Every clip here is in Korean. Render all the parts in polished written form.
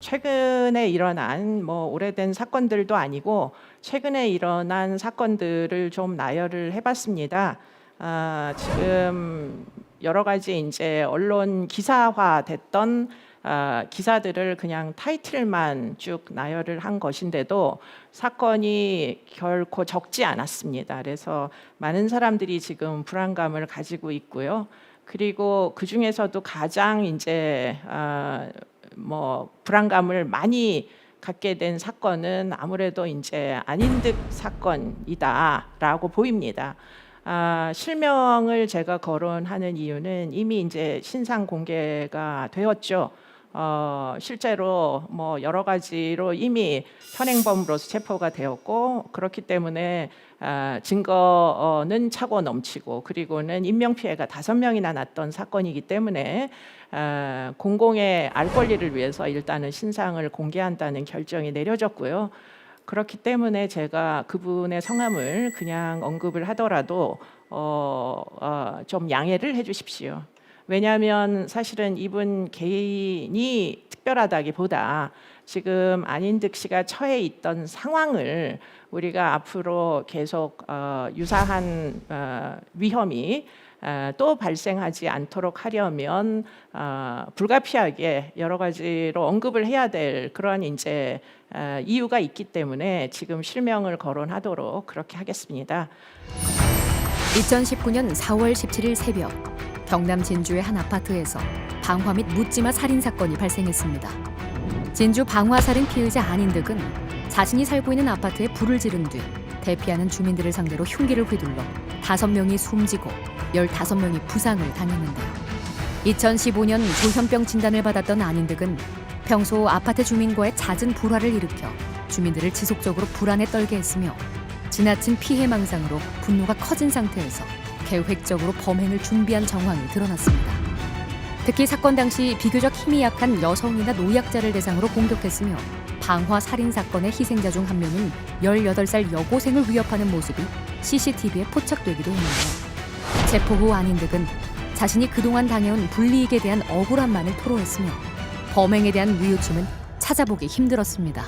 최근에 일어난 오래된 사건들도 아니고 최근에 일어난 사건들을 좀 나열을 해 봤습니다. 지금 여러 가지 인제 언론 기사화됐던 기사들을 그냥 타이틀만 쭉 나열을 한 것인데도 사건이 결코 적지 않았습니다. 그래서 많은 사람들이 지금 불안감을 가지고 있고요. 그리고 그중에서도 가장 인제 불안감을 많이 갖게 된 사건은 아무래도 인제 안인득 사건이다라고 보입니다. 실명을 제가 거론하는 이유는 이미 인제 신상 공개가 되었죠. 실제로 여러 가지로 이미 현행범으로서 체포가 되었고, 그렇기 때문에 증거는 차고 넘치고, 그리고는 인명 피해가 5명이나 났던 사건이기 때문에 공공의 알 권리를 위해서 일단은 신상을 공개한다는 결정이 내려졌고요. 그렇기 때문에 제가 그분의 성함을 그냥 언급을 하더라도 좀 양해를 해 주십시오. 왜냐하면 사실은 이분 개인이 특별하다기보다 지금 안인득 씨가 처해 있던 상황을 우리가 앞으로 계속 유사한 위험이 또 발생하지 않도록 하려면 불가피하게 여러 가지로 언급을 해야 될 그런 인제 이유가 있기 때문에 지금 실명을 거론하도록 그렇게 하겠습니다. 2019년 4월 17일 새벽 경남 진주의 한 아파트에서 방화 및 묻지마 살인 사건이 발생했습니다. 진주 방화 살인 피의자 안인득은 자신이 살고 있는 아파트에 불을 지른 뒤 대피하는 주민들을 상대로 흉기를 휘둘러 5명이 숨지고 15명이 부상을 당했는데요. 2015년 조현병 진단을 받았던 안인득은 평소 아파트 주민과의 잦은 불화를 일으켜 주민들을 지속적으로 불안에 떨게 했으며 지나친 피해망상으로 분노가 커진 상태에서 계획적으로 범행을 준비한 정황이 드러났습니다. 특히 사건 당시 비교적 힘이 약한 여성이나 노약자를 대상으로 공격했으며 방화 살인 사건의 희생자 중 한 명인 18살 여고생을 위협하는 모습이 CCTV에 포착되기도 했는데요. 체포 후 안인득은 자신이 그동안 당해온 불이익에 대한 억울함만을 토로했으며 범행에 대한 뉘우침은 찾아보기 힘들었습니다.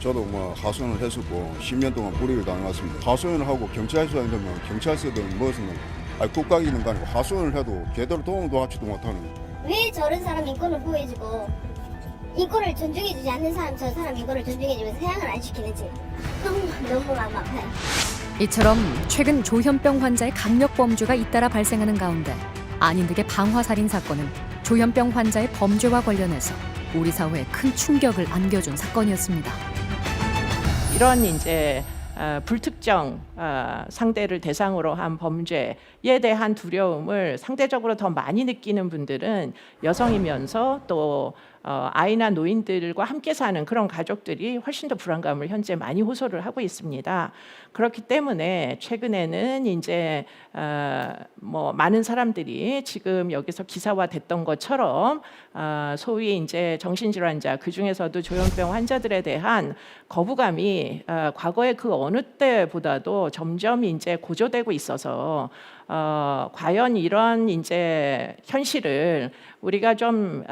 저도 하소연을 했었고 10년 동안 불이익을 당해왔습니다. 하소연을 하고 경찰서에 되면 경찰서든 무엇은 국가기 있는 거 아니고 하소연을 해도 제대로 도움도 하지도 못하는. 왜 저런 사람 인권을 보호해주고 인권을 존중해주지 않는 사람 저 사람 인권을 존중해주면서 사양을 안 시키는지 너무 마음 아파요. 이처럼 최근 조현병 환자의 강력 범죄가 잇따라 발생하는 가운데 안인득의 방화살인 사건은 조현병 환자의 범죄와 관련해서 우리 사회에 큰 충격을 안겨준 사건이었습니다. 이런 인제 불특정 상대를 대상으로 한 범죄에 대한 두려움을 상대적으로 더 많이 느끼는 분들은 여성이면서 또 아이나 노인들과 함께 사는 그런 가족들이 훨씬 더 불안감을 현재 많이 호소를 하고 있습니다. 그렇기 때문에 최근에는 이제 많은 사람들이 지금 여기서 기사화됐던 것처럼 소위 이제 정신질환자, 그 중에서도 조현병 환자들에 대한 거부감이 과거의 그 어느 때보다도 점점 이제 고조되고 있어서 과연 이런 이제 현실을 우리가 좀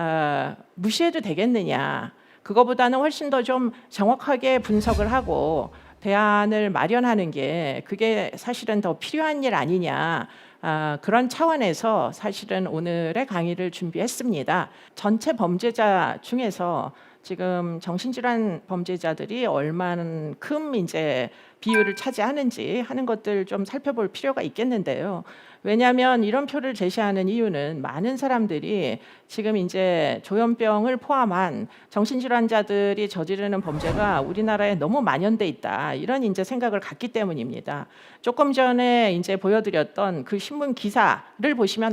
무시해도 되겠느냐, 그거보다는 훨씬 더 좀 정확하게 분석을 하고 대안을 마련하는 게 그게 사실은 더 필요한 일 아니냐, 그런 차원에서 사실은 오늘의 강의를 준비했습니다. 전체 범죄자 중에서 지금 정신질환 범죄자들이 얼만큼 이제 비율을 차지하는지 하는 것들 좀 살펴볼 필요가 있겠는데요. 왜냐하면 이런 표를 제시하는 이유는 많은 사람들이 지금 이제 조현병을 포함한 정신질환자들이 저지르는 범죄가 우리나라에 너무 만연돼 있다, 이런 이제 생각을 갖기 때문입니다. 조금 전에 이제 보여드렸던 그 신문 기사를 보시면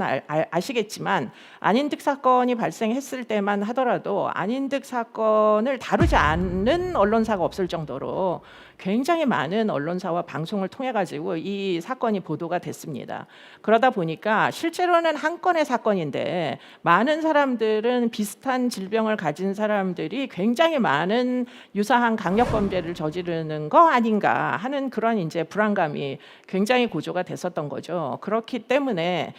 아시겠지만 안인득 사건이 발생했을 때만 하더라도 안인득 사건을 다루지 않는 언론사가 없을 정도로 굉장히 많은 언론사와 방송을 통해 가지고 이 사건이 보도가 됐습니다. 그러다 보니까 실제로는 한 건의 사건인데 많은 사람들은 비슷한 질병을 가진 사람들이 굉장히 많은 유사한 강력범죄를 저지르는 거 아닌가 하는 그런 이제 불안감이 굉장히 고조가 됐었던 거죠. 그렇기 때문에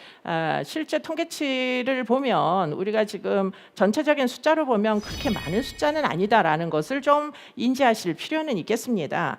실제 통계치를 보면 우리가 지금 전체적인 숫자로 보면 그렇게 많은 숫자는 아니다라는 것을 좀 인지하실 필요는 있겠습니다.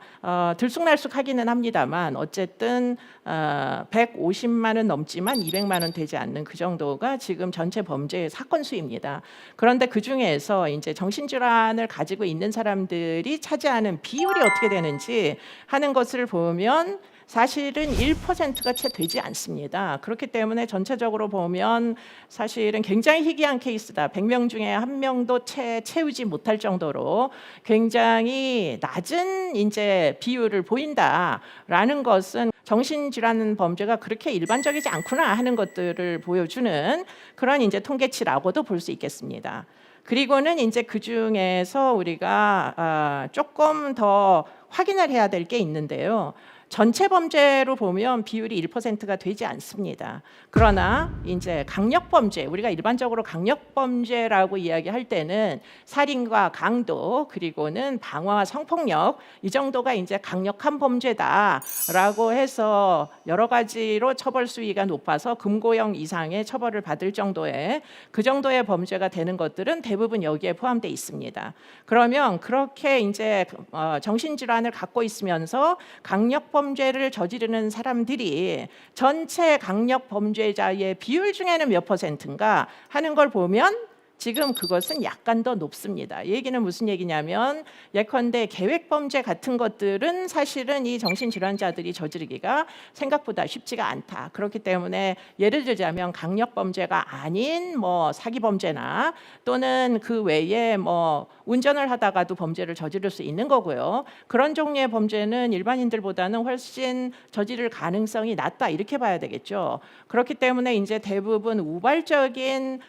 들쑥날쑥하기는 합니다만 어쨌든 150만 원 넘지만 200만 원 되지 않는 그 정도가 지금 전체 범죄 사건 수입니다. 그런데 그 중에서 이제 정신질환을 가지고 있는 사람들이 차지하는 비율이 어떻게 되는지 하는 것을 보면 사실은 1%가 채 되지 않습니다. 그렇기 때문에 전체적으로 보면 사실은 굉장히 희귀한 케이스다. 100명 중에 1명도 채우지 못할 정도로 굉장히 낮은 이제 비율을 보인다라는 것은 정신질환 범죄가 그렇게 일반적이지 않구나 하는 것들을 보여주는 그런 이제 통계치라고도 볼 수 있겠습니다. 그리고는 이제 그 중에서 우리가 조금 더 확인을 해야 될 게 있는데요. 전체 범죄로 보면 비율이 1%가 되지 않습니다. 그러나 이제 강력 범죄, 우리가 일반적으로 강력 범죄라고 이야기할 때는 살인과 강도 그리고는 방화와 성폭력 이 정도가 이제 강력한 범죄다라고 해서 여러 가지로 처벌 수위가 높아서 금고형 이상의 처벌을 받을 정도의 그 정도의 범죄가 되는 것들은 대부분 여기에 포함되어 있습니다. 그러면 그렇게 이제 정신질환을 갖고 있으면서 강력 범죄를 저지르는 사람들이 전체 강력 범죄자의 비율 중에는 몇 %인가 하는 걸 보면 지금 그것은 약간 더 높습니다. 이 얘기는 무슨 얘기냐면 예컨대 계획범죄 같은 것들은 사실은 이 정신질환자들이 저지르기가 생각보다 쉽지가 않다. 그렇기 때문에 예를 들자면 강력범죄가 아닌 뭐 사기범죄나 또는 그 외에 뭐 운전을 하다가도 범죄를 저지를 수 있는 거고요. 그런 종류의 범죄는 일반인들보다는 훨씬 저지를 가능성이 낮다 이렇게 봐야 되겠죠. 그렇기 때문에 이제 대부분 우발적인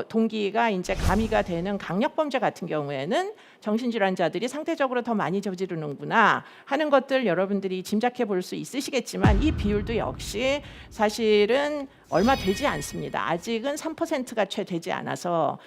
동기가 이제 가미가 되는 강력범죄 같은 경우에는 정신질환자들이 상대적으로 더 많이 저지르는구나 하는 것들 여러분들이 짐작해 볼 수 있으시겠지만 이 비율도 역시 사실은 얼마 되지 않습니다. 아직은 3%가 채 되지 않아서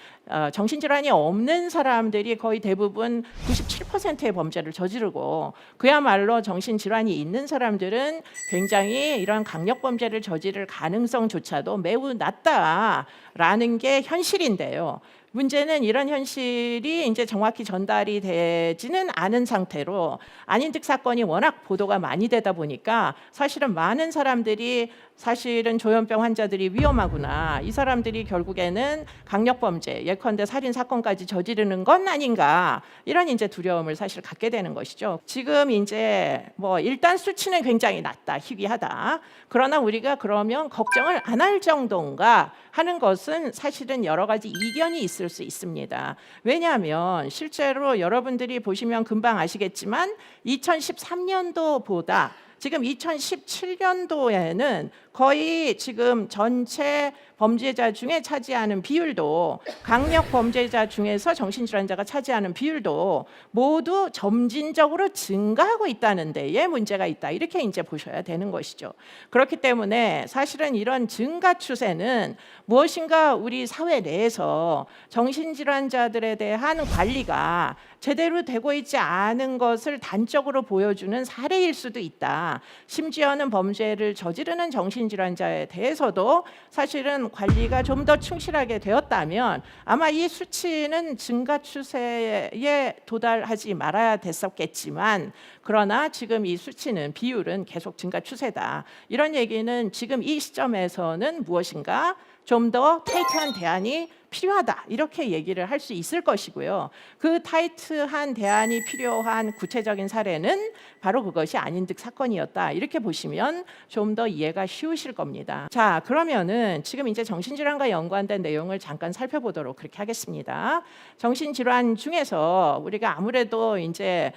정신질환이 없는 사람들이 거의 대부분 97%의 범죄를 저지르고 그야말로 정신질환이 있는 사람들은 굉장히 이런 강력범죄를 저지를 가능성조차도 매우 낮다라는 게 현실인데요. 문제는 이런 현실이 이제 정확히 전달이 되지는 않은 상태로 안인득 사건이 워낙 보도가 많이 되다 보니까 사실은 많은 사람들이 사실은 조현병 환자들이 위험하구나. 이 사람들이 결국에는 강력범죄, 예컨대 살인 사건까지 저지르는 건 아닌가. 이런 이제 두려움을 사실 갖게 되는 것이죠. 지금 이제 뭐 일단 수치는 굉장히 낮다, 희귀하다. 그러나 우리가 그러면 걱정을 안 할 정도인가 하는 것은 사실은 여러 가지 이견이 있을 수 있습니다. 왜냐하면 실제로 여러분들이 보시면 금방 아시겠지만 2013년도보다 지금 2017년도에는 거의 지금 전체 범죄자 중에 차지하는 비율도 강력 범죄자 중에서 정신질환자가 차지하는 비율도 모두 점진적으로 증가하고 있다는 데에 문제가 있다. 이렇게 이제 보셔야 되는 것이죠. 그렇기 때문에 사실은 이런 증가 추세는 무엇인가 우리 사회 내에서 정신질환자들에 대한 관리가 제대로 되고 있지 않은 것을 단적으로 보여주는 사례일 수도 있다. 심지어는 범죄를 저지르는 정신질환자에 대해서도 사실은 관리가 좀 더 충실하게 되었다면 아마 이 수치는 증가 추세에 도달하지 말아야 됐었겠지만 그러나 지금 이 수치는 비율은 계속 증가 추세다. 이런 얘기는 지금 이 시점에서는 무엇인가 좀 더 타이트한 대안이 필요하다 이렇게 얘기를 할 수 있을 것이고요. 그 타이트한 대안이 필요한 구체적인 사례는 바로 그것이 안인득 사건이었다 이렇게 보시면 좀 더 이해가 쉬우실 겁니다. 자, 그러면은 지금 이제 정신질환과 연관된 내용을 잠깐 살펴보도록 그렇게 하겠습니다. 정신질환 중에서 우리가 아무래도 이제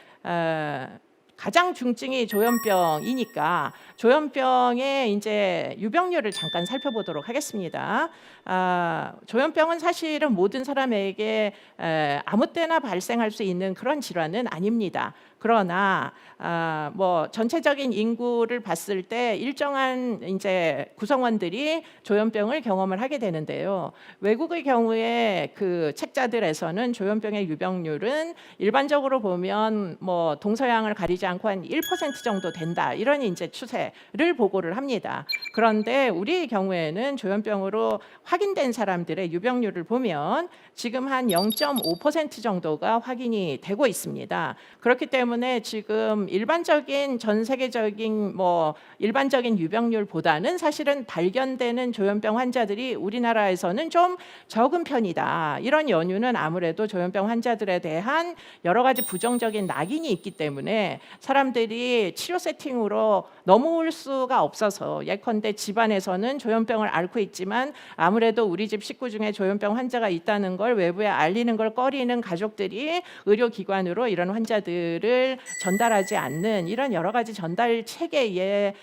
가장 중증이 조현병이니까 조현병의 이제 유병률을 잠깐 살펴보도록 하겠습니다. 조현병은 사실은 모든 사람에게 아무 때나 발생할 수 있는 그런 질환은 아닙니다. 그러나 뭐 전체적인 인구를 봤을 때 일정한 이제 구성원들이 조현병을 경험을 하게 되는데요. 외국의 경우에 그 책자들에서는 조현병의 유병률은 일반적으로 보면 뭐 동서양을 가리지 않고 한 1% 정도 된다, 이런 이제 추세를 보고를 합니다. 그런데 우리의 경우에는 조현병으로 확인된 사람들의 유병률을 보면 지금 한 0.5% 정도가 확인이 되고 있습니다. 그렇기 때문에 지금 일반적인 전 세계적인 뭐 일반적인 유병률보다는 사실은 발견되는 조현병 환자들이 우리나라에서는 좀 적은 편이다. 이런 연유는 아무래도 조현병 환자들에 대한 여러 가지 부정적인 낙인이 있기 때문에 사람들이 치료 세팅으로 넘어올 수가 없어서, 예컨대 집안에서는 조현병을 앓고 있지만 아무래도 우리 집 식구 중에 조현병 환자가 있다는 걸 외부에 알리는 걸 꺼리는 가족들이 의료기관으로 이런 환자들을 전달하지 않는 이런 여러 가지 전달 체계의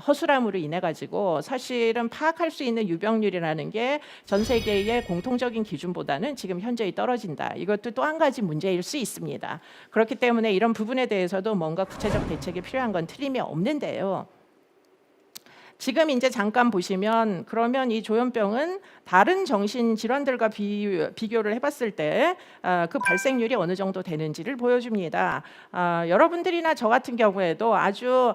허술함으로 인해 가지고 사실은 파악할 수 있는 유병률이라는 게 전 세계의 공통적인 기준보다는 지금 현저히 떨어진다. 이것도 또 한 가지 문제일 수 있습니다. 그렇기 때문에 이런 부분에 대해서도 뭔가 구체적 대책이 필요한 건 틀림이 없는데요. 지금 이제 잠깐 보시면, 그러면 이 조현병은 다른 정신 질환들과 비교를 해봤을 때 그 발생률이 어느 정도 되는지를 보여줍니다. 여러분들이나 저 같은 경우에도 아주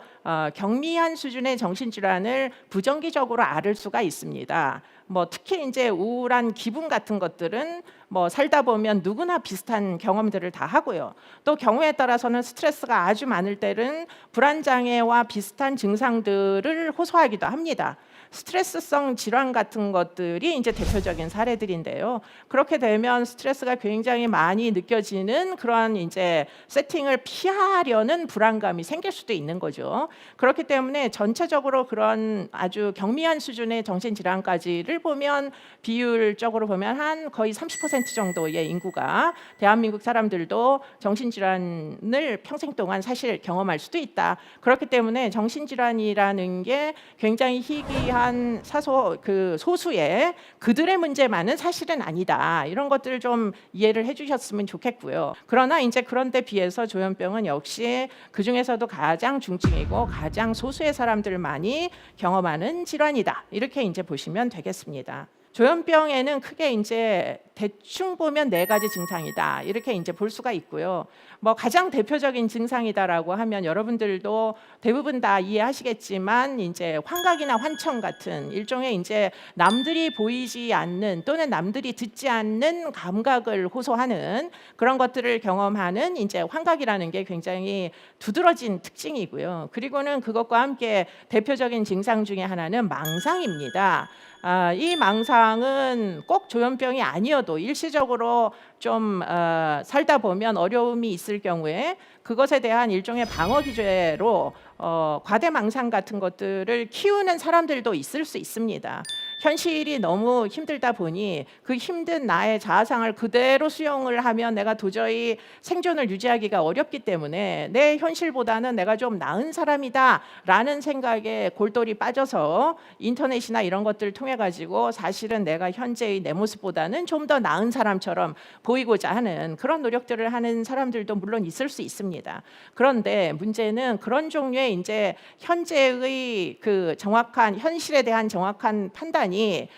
경미한 수준의 정신 질환을 부정기적으로 앓을 수가 있습니다. 뭐 특히 이제 우울한 기분 같은 것들은 뭐 살다 보면 누구나 비슷한 경험들을 다 하고요. 또 경우에 따라서는 스트레스가 아주 많을 때는 불안 장애와 비슷한 증상들을 호소하기도 합니다. 스트레스성 질환 같은 것들이 이제 대표적인 사례들인데요. 그렇게 되면 스트레스가 굉장히 많이 느껴지는 그런 이제 세팅을 피하려는 불안감이 생길 수도 있는 거죠. 그렇기 때문에 전체적으로 그런 아주 경미한 수준의 정신질환까지를 보면 비율적으로 보면 한 거의 30% 정도의 인구가, 대한민국 사람들도 정신질환을 평생 동안 사실 경험할 수도 있다. 그렇기 때문에 정신질환이라는 게 굉장히 희귀한 소수의 그들의 문제만은 사실은 아니다. 이런 것들을 좀 이해를 해주셨으면 좋겠고요. 그러나 이제 그런데 비해서 조현병은 역시 그 중에서도 가장 중증이고 가장 소수의 사람들만이 경험하는 질환이다. 이렇게 이제 보시면 되겠습니다. 조현병에는 크게 이제 대충 보면 4가지 증상이다, 이렇게 이제 볼 수가 있고요. 뭐 가장 대표적인 증상이다라고 하면 여러분들도 대부분 다 이해하시겠지만 이제 환각이나 환청 같은 일종의 이제 남들이 보이지 않는 또는 남들이 듣지 않는 감각을 호소하는 그런 것들을 경험하는 이제 환각이라는 게 굉장히 두드러진 특징이고요. 그리고는 그것과 함께 대표적인 증상 중에 하나는 망상입니다. 이 망상은 꼭 조현병이 아니어도 일시적으로 좀 살다 보면 어려움이 있을 경우에 그것에 대한 일종의 방어 기제로 과대망상 같은 것들을 키우는 사람들도 있을 수 있습니다. 현실이 너무 힘들다 보니 그 힘든 나의 자아상을 그대로 수용을 하면 내가 도저히 생존을 유지하기가 어렵기 때문에 내 현실보다는 내가 좀 나은 사람이다 라는 생각에 골똘히 빠져서 인터넷이나 이런 것들을 통해 가지고 사실은 내가 현재의 내 모습보다는 좀 더 나은 사람처럼 보이고자 하는 그런 노력들을 하는 사람들도 물론 있을 수 있습니다. 그런데 문제는 그런 종류의 이제 현재의 그 정확한 현실에 대한 정확한 판단이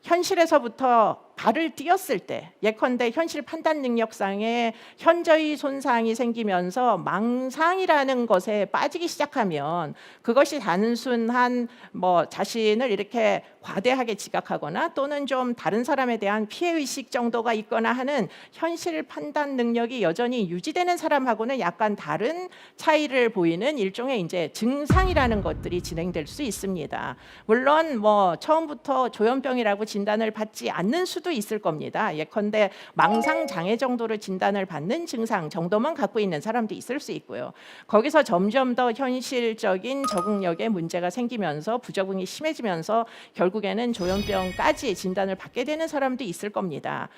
현실에서부터 발을 띄었을 때, 예컨대 현실 판단 능력상의 현저히 손상이 생기면서 망상이라는 것에 빠지기 시작하면 그것이 단순한 뭐 자신을 이렇게 과대하게 지각하거나 또는 좀 다른 사람에 대한 피해의식 정도가 있거나 하는 현실 판단 능력이 여전히 유지되는 사람하고는 약간 다른 차이를 보이는 일종의 이제 증상이라는 것들이 진행될 수 있습니다. 물론 뭐 처음부터 조현병이라고 진단을 받지 않는 수도 있을 겁니다. 예컨대 망상 장애 정도로 진단을 받는 증상 정도만 갖고 있는 사람도 있을 수 있고요. 거기서 점점 더 현실적인 적응력에 문제가 생기면서 부적응이 심해지면서 결국에는 조현병까지 진단을 받게 되는 사람도 있을 겁니다.